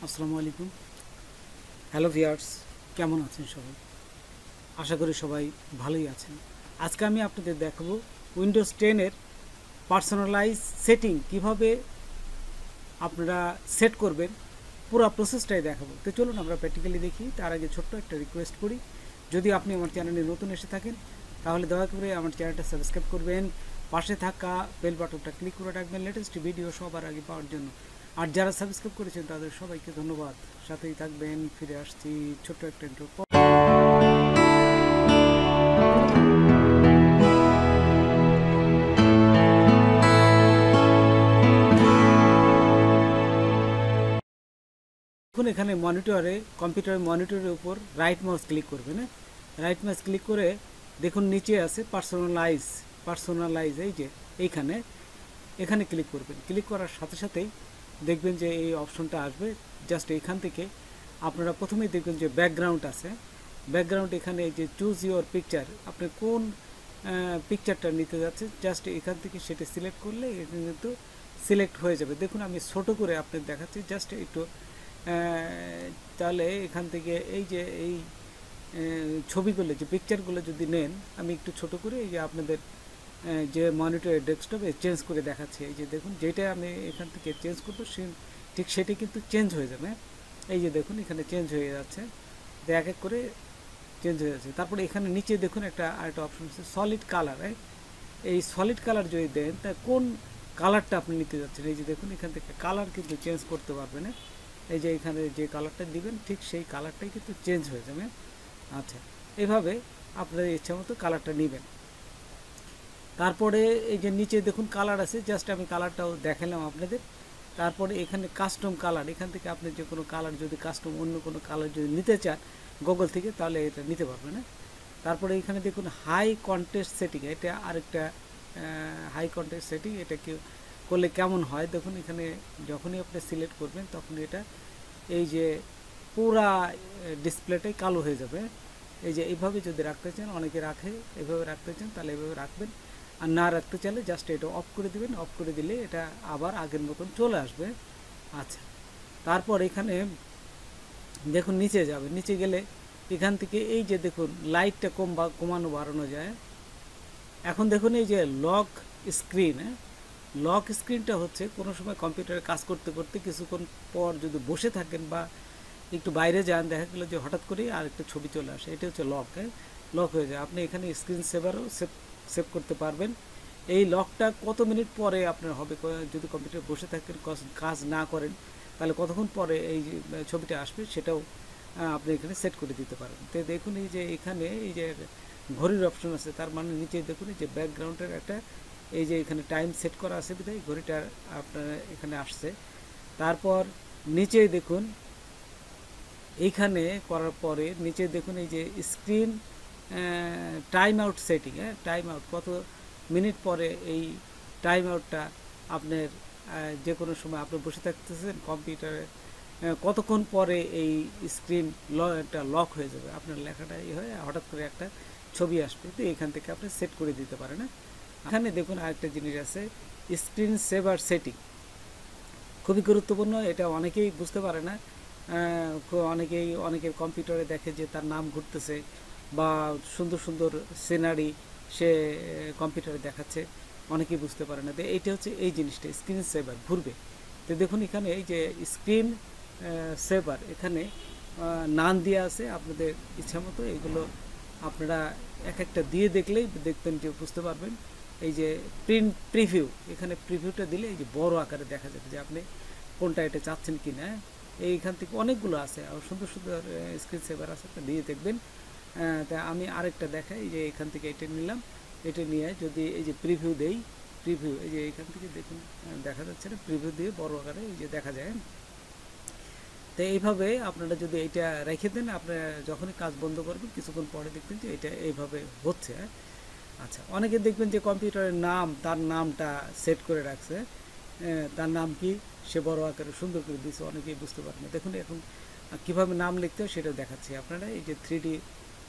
আসসালামু আলাইকুম। Hello viewers, কেমন আছেন সবাই? আশা করি সবাই ভালোই আছেন। আজকে আমি আপনাদের দেখাবো উইন্ডোজ 10 এর পার্সোনালাইজ সেটিং কিভাবে আপনারা সেট করবেন, পুরো প্রসেসটাই দেখাবো। তো চলুন আমরা প্র্যাকটিক্যালি দেখি। তার আগে ছোট্ট একটা রিকোয়েস্ট করি, যদি আপনি আমার চ্যানেলে নতুন এসে থাকেন তাহলে দয়া করে আমার চ্যানেলটা সাবস্ক্রাইব করবেন, পাশে থাকা বেল বাটনটা ক্লিক করে রাখবেন লেটেস্ট ভিডিও সবার আগে পাওয়ার জন্য। আর যারা সাবস্ক্রাইব করেছেন তাদের সবাইকে ধন্যবাদ। সাথেই থাকবেন। ফিরে আসছি ছোট্ট একটা ইন্ট্রো। এখন এখানে মনিটরে, কম্পিউটারের মনিটরের উপর রাইট মাউস ক্লিক করবেন। হ্যাঁ, রাইট মাউস ক্লিক করে দেখুন নিচে আছে পার্সোনালাইজ এই যে এইখানে, এখানে ক্লিক করবেন। ক্লিক করার সাথে সাথেই দেখবেন যে এই অপশনটা আসবে। জাস্ট এইখান থেকে আপনারা প্রথমেই দেখবেন যে ব্যাকগ্রাউন্ড আছে। ব্যাকগ্রাউন্ড এখানে এই যে চুজ ইউর পিকচার, আপনি কোন পিকচারটা নিতে যাচ্ছেন জাস্ট এখান থেকে সেটা সিলেক্ট করলে এটা কিন্তু সিলেক্ট হয়ে যাবে। দেখুন আমি ছোট করে আপনাদের দেখাচ্ছি, জাস্ট একটু তাহলে এখান থেকে এই যে এই ছবিগুলো, যে পিকচারগুলো যদি নেন, আমি একটু ছোট করে এই যে আপনাদের যে মনিটরের ডেস্কটপে চেঞ্জ করে দেখাচ্ছি। এই যে দেখুন, যেটা আমি এখান থেকে চেঞ্জ করবো ঠিক সেটি কিন্তু চেঞ্জ হয়ে যাবে। এই যে দেখুন এখানে চেঞ্জ হয়ে যাচ্ছে, তো এক এক করে চেঞ্জ হয়ে যাচ্ছে। তারপরে এখানে নিচে দেখুন আরেকটা অপশন আছে সলিড কালার। এই সলিড কালার যদি দেন তা কোন কালারটা আপনি নিতে যাচ্ছেন, এই যে দেখুন এখান থেকে কালার কিন্তু চেঞ্জ করতে পারবেন। এই যে এখানে যে কালারটা দিবেন ঠিক সেই কালারটাই কিন্তু চেঞ্জ হয়ে যাবে। আচ্ছা, এইভাবে আপনার ইচ্ছা মতো কালারটা নেবেন। তারপরে এই যে নিচে দেখুন কালার আছে, জাস্ট আমি কালারটাও দেখালাম আপনাদের। তারপরে এখানে কাস্টম কালার, এখান থেকে আপনি যে কোনো কালার যদি কাস্টম অন্য কোনো কালার যদি নিতে চান গুগল থেকে, তাহলে এটা নিতে পারবেন। তারপরে এখানে দেখুন হাই কন্ট্রাস্ট সেটিং, এটা আরেকটা হাই কন্ট্রাস্ট সেটিং। এটা কি করলে কেমন হয় দেখুন, এখানে যখনই আপনি সিলেক্ট করবেন তখন এটা এই যে পুরা ডিসপ্লেটাই কালো হয়ে যাবে। এই যে এইভাবে যদি রাখতে চান, অনেকে রাখে, এভাবে রাখতে চান তাহলে এভাবে রাখবেন। আর না রাখতে চাইলে জাস্ট এটা অফ করে দিবেন। অফ করে দিলে এটা আবার আগের মতন চলে আসবে। আচ্ছা, তারপর এখানে দেখুন নিচে যাবে, নিচে গেলে এখান থেকে এই যে দেখুন লাইটটা কমানো বাড়ানো যায়। এখন দেখুন এই যে লক স্ক্রিন, লক স্ক্রিনটা হচ্ছে কোনো সময় কম্পিউটারে কাজ করতে করতে কিছুক্ষণ পর যদি বসে থাকেন বা একটু বাইরে যান, দেখা গেলো যে হঠাৎ করেই আর একটা ছবি চলে আসে, এটা হচ্ছে লক। লক হয়ে যায়। আপনি এখানে স্ক্রিন সেভারও সেভ করতে পারবেন। এই লকটা কত মিনিট পরে আপনার হবে, যদি কম্পিউটারে বসে থাকেন কাজ না করেন তাহলে কতক্ষণ পরে এই ছবিটা আসবে সেটাও আপনি এখানে সেট করে দিতে পারেন। তো দেখুন এই যে এখানে এই যে ঘড়ির অপশন আছে, তার মানে নিচে দেখুন এই যে ব্যাকগ্রাউন্ডের একটা এই যে এখানে টাইম সেট করা আছে বিধায় ঘড়িটা আপনার এখানে আসছে। তারপর নিচে দেখুন এইখানে করার পরে নিচে দেখুন এই যে screen time out setting, time out কত মিনিট পরে এই টাইম আউটটা আপনার যে কোনো সময় আপনি বসে থাকতেছেন কম্পিউটারে কতক্ষণ পরে এই স্ক্রিন একটা লক হয়ে যাবে, আপনার লেখাটা এই হয়ে হঠাৎ করে একটা ছবি আসবে। তো এখান থেকে আপনি সেট করে দিতে পারেন। এখানে দেখুন আরেকটা জিনিস আছে স্ক্রিন সেভার সেটিং, খুবই গুরুত্বপূর্ণ। এটা অনেকেই বুঝতে পারে না। অনেকের কম্পিউটারে দেখে যে তার নাম ঘুরতেছে বা সুন্দর সুন্দর সিনারি সে কম্পিউটারে দেখাচ্ছে, অনেকেই বুঝতে পারে না। তো এইটা হচ্ছে এই জিনিসটা স্ক্রিন সেভার ঘুরবে। তো দেখুন এখানে এই যে স্ক্রিন সেভার এখানে নাম দেওয়া আছে, আপনাদের ইচ্ছা মতো এগুলো আপনারা এক একটা দিয়ে দেখলেই দেখবেন যে বুঝতে পারবেন। এই যে প্রিভিউ, এখানে প্রিভিউটা দিলে এই যে বড় আকারে দেখা যাবে যে আপনি কোনটা এটা চাচ্ছেন কি না। এইখান থেকে অনেকগুলো আছে আর সুন্দর সুন্দর স্ক্রিন সেভার আছে, দিয়ে দেখবেন। তা আমি আরেকটা দেখাই, যে এখান থেকে এটা নিলাম, এটা নিয়ে যদি এই যে প্রিভিউ দেই, প্রিভিউ এই যে এখান থেকে দেখুন দেখা যাচ্ছে না, প্রিভিউ দিয়ে বড় আকারে এই যে দেখা যায়। তো এইভাবে আপনারা যদি এটা রেখে দেন, আপনারা যখনই কাজ বন্ধ করবেন কিছুক্ষণ পরে দেখবেন যে এটা এইভাবে হচ্ছে। আচ্ছা, অনেকে দেখবেন যে কম্পিউটারের নাম, তার নামটা সেট করে রাখছে, তার নাম কি সে বড় আকারে সুন্দর করে দিয়েছে, অনেকেই বুঝতে পারেন না। দেখুন এখন কীভাবে নাম লিখতে হয় সেটা দেখাচ্ছি। আপনারা এই যে 3D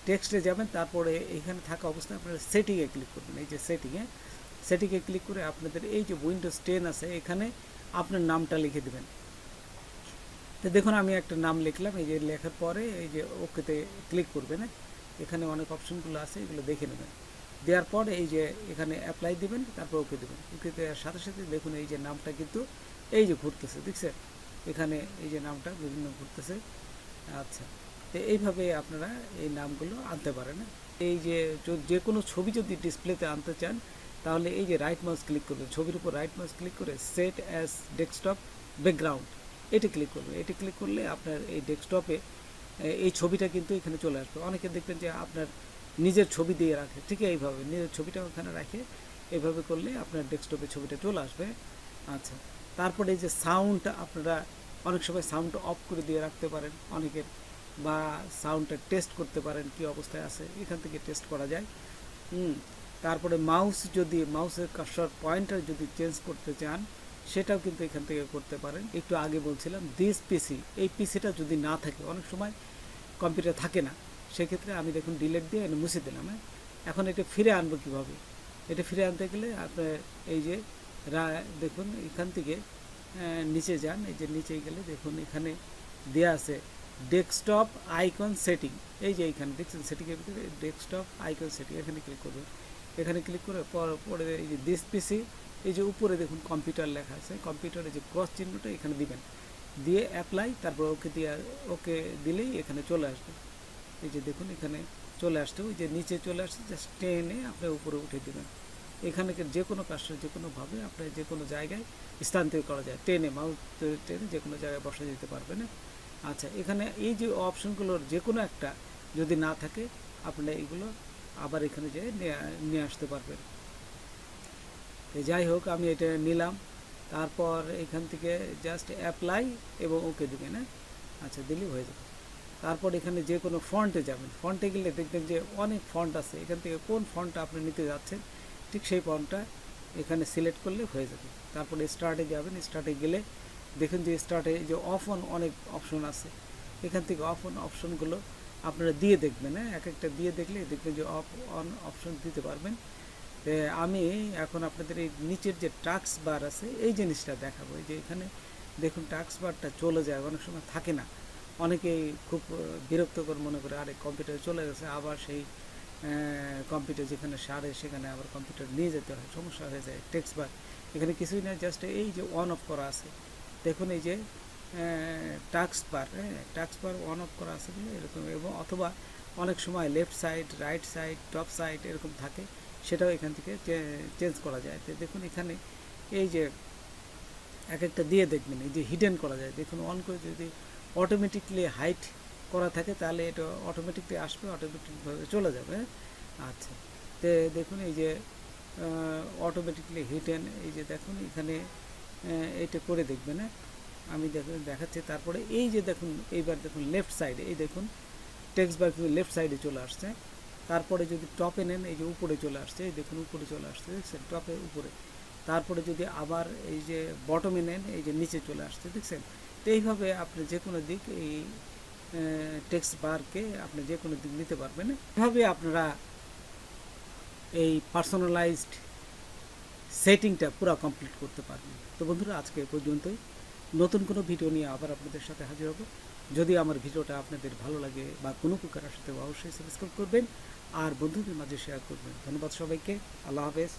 টেক্সটে যাবেন, তারপরে এখানে থাকা অবস্থায় আপনারা সেটিংয়ে ক্লিক করবেন। এই যে সেটিংয়ে ক্লিক করে আপনাদের এই যে উইন্ডোজ 10 আছে এখানে আপনার নামটা লিখে দেবেন। তো দেখুন আমি একটা নাম লিখলাম, এই যে লেখার পরে এই যে ওকেতে ক্লিক করবেন, এখানে অনেক অপশনগুলো আছে, এগুলো দেখে নেবেন। দেওয়ার পর এই যে এখানে অ্যাপ্লাই দিবেন, তারপর ওকে দেবেন। ওকে দেওয়ার সাথে সাথে দেখুন এই যে নামটা কিন্তু এই যে ঘুরতেছে, দেখছেন এখানে এই যে নামটা বিভিন্ন ঘুরতেছে। আচ্ছা, তো এইভাবে আপনারা এই নামগুলো আনতে পারেন। এই যে যে কোনো ছবি যদি ডিসপ্লেতে আনতে চান, তাহলে এই যে রাইট মাউস ক্লিক করবেন, ছবির উপর রাইট মাউস ক্লিক করে সেট অ্যাজ ডেস্কটপ ব্যাকগ্রাউন্ড এটি ক্লিক করবেন। এটি ক্লিক করলে আপনার এই ডেস্কটপে এই ছবিটা কিন্তু এখানে চলে আসবে। অনেকে দেখবেন যে আপনার নিজের ছবি দিয়ে রাখে, ঠিক এইভাবে নিজের ছবিটা ওখানে রাখে, এইভাবে করলে আপনার ডেস্কটপে ছবিটা চলে আসবে। আচ্ছা, তারপরে এই যে সাউন্ড, আপনারা অনেক সময় সাউন্ড অফ করে দিয়ে রাখতে পারেন অনেকের, বা সাউন্ডটা টেস্ট করতে পারেন কি অবস্থায় আছে, এখান থেকে টেস্ট করা যায়। তারপরে মাউস, যদি মাউসের কার্সর পয়েন্টার যদি চেঞ্জ করতে চান, সেটাও কিন্তু এখান থেকে করতে পারেন। একটু আগে বলছিলাম দিস পিসি, এই পিসিটা যদি না থাকে, অনেক সময় কম্পিউটার থাকে না, সেক্ষেত্রে আমি দেখুন ডিলেট দিয়ে মুছে দিলাম। এখন এটা ফিরে আনবো কীভাবে? এটা ফিরে আনতে গেলে আপনার এই যে দেখুন এখান থেকে নিচে যান, এই যে নিচে গেলে দেখুন এখানে দেওয়া আছে ডেস্কটপ আইকন সেটিং। এই যে এইখানে দেখছেন সেটিংয়ের ভিতরে ডেস্কটপ আইকন সেটিং, এখানে ক্লিক করবেন। এখানে ক্লিক করে পরে এই যে দিস পিসি, এই যে উপরে দেখুন কম্পিউটার লেখা আছে, কম্পিউটারে যে ক্রস চিহ্নটা এখানে দিবেন, দিয়ে অ্যাপ্লাই, তারপর ওকে দিয়ে ওকে দিলেই এখানে চলে আসবে। এই যে দেখুন এখানে চলে আসছে, ওই যে নিচে চলে আসছে, জাস্ট টেনে আপনি উপরে উঠে দেবেন। এখানে যে কোনো কাজটা যে কোনোভাবে আপনার যে কোনো জায়গায় স্থানান্তরিত করা যায়, টেনে মাউস টেনে যে কোনো জায়গায় বসে দিতে পারবেন। আচ্ছা, এখানে এই যে অপশনগুলোর যে কোনো একটা যদি না থাকে, আপনি এইগুলো আবার এখানে যে নিয়ে আসতে পারবেন। যাই হোক, আমি এটা নিলাম, তারপর এখান থেকে জাস্ট অ্যাপ্লাই এবং ওকে দেবেন। আচ্ছা, দিলেই হয়ে যাবে। তারপর এখানে যে কোনো ফন্টে যাবেন, ফন্টে গেলে দেখবেন যে অনেক ফন্ট আছে, এখান থেকে কোন ফন্টটা আপনি নিতে যাচ্ছেন ঠিক সেই ফন্টটা এখানে সিলেক্ট করলে হয়ে যাবে। তারপরে স্টার্টে যাবেন, স্টার্টে গেলে দেখুন যে স্টার্টে যে অফ অন অনেক অপশন আছে, এখান থেকে অফ অন অপশনগুলো আপনারা দিয়ে দেখবেন। এক একটা দিয়ে দেখলে দেখবেন যে অফ অন অপশন দিতে পারবেন। আমি এখন আপনাদের এই নিচের যে টাস্ক বার আছে এই জিনিসটা দেখাবো। এই যে এখানে দেখুন টাস্ক বারটা চলে যায়, অনেক সময় থাকে না, অনেকেই খুব বিরক্তকর মনে করে, আরে কম্পিউটারে চলে গেছে, আবার সেই কম্পিউটার যেখানে সারে সেখানে আবার কম্পিউটার নিয়ে যেতে হয়, সমস্যা হয়ে যায়। টেক্সট বার এখানে কিছুই না, জাস্ট এই যে অন অফ করা আছে, দেখুন এই যে task bar, task bar on of করা আছে বলে এরকম। এবং অথবা অনেক সময় left side, right side, top side এরকম থাকে, সেটাও এখান থেকে চেঞ্জ করা যায়। তো দেখুন এখানে এই যে এক একটা দিয়ে দেখবেন এই যে হিডেন করা যায়, দেখুন অন করে যদি অটোমেটিকলি হাইট করা থাকে তাহলে এটা অটোমেটিকলি আসবে, অটোমেটিকভাবে চলে যাবে। আচ্ছা, তো দেখুন এই যে অটোমেটিকলি হিডেন, এই যে দেখুন এখানে এইটা করে দেখবেন। আমি দেখাচ্ছি। তারপরে এই যে দেখুন এইবার দেখুন লেফট সাইডে, এই দেখুন টেক্সট বার কিন্তু লেফট সাইডে চলে আসছে। তারপরে যদি টপে নেন, এই যে উপরে চলে আসছে, এই দেখুন উপরে চলে আসছে, দেখছেন টপে উপরে। তারপরে যদি আবার এই যে বটমে নেন, এই যে নিচে চলে আসছে, দেখছেন। তো এইভাবে আপনি যে কোনো দিক এই টেক্সট বারকে আপনি যে কোনো দিক নিতে পারবেন। এভাবে আপনারা এই পার্সোনালাইজড সেটিংটা পুরো কমপ্লিট করতে পারবেন। তো বন্ধুরা, আজকে এ পর্যন্তই। নতুন কোনো ভিডিও নিয়ে আবার আপনাদের সাথে হাজির হব। যদি আমার ভিডিওটা আপনাদের ভালো লাগে বা কোনো প্রকার সাথে, অবশ্যই সাবস্ক্রাইব করবেন আর বন্ধুদের মাঝে শেয়ার করবেন। ধন্যবাদ সবাইকে। আল্লাহ হাফেজ।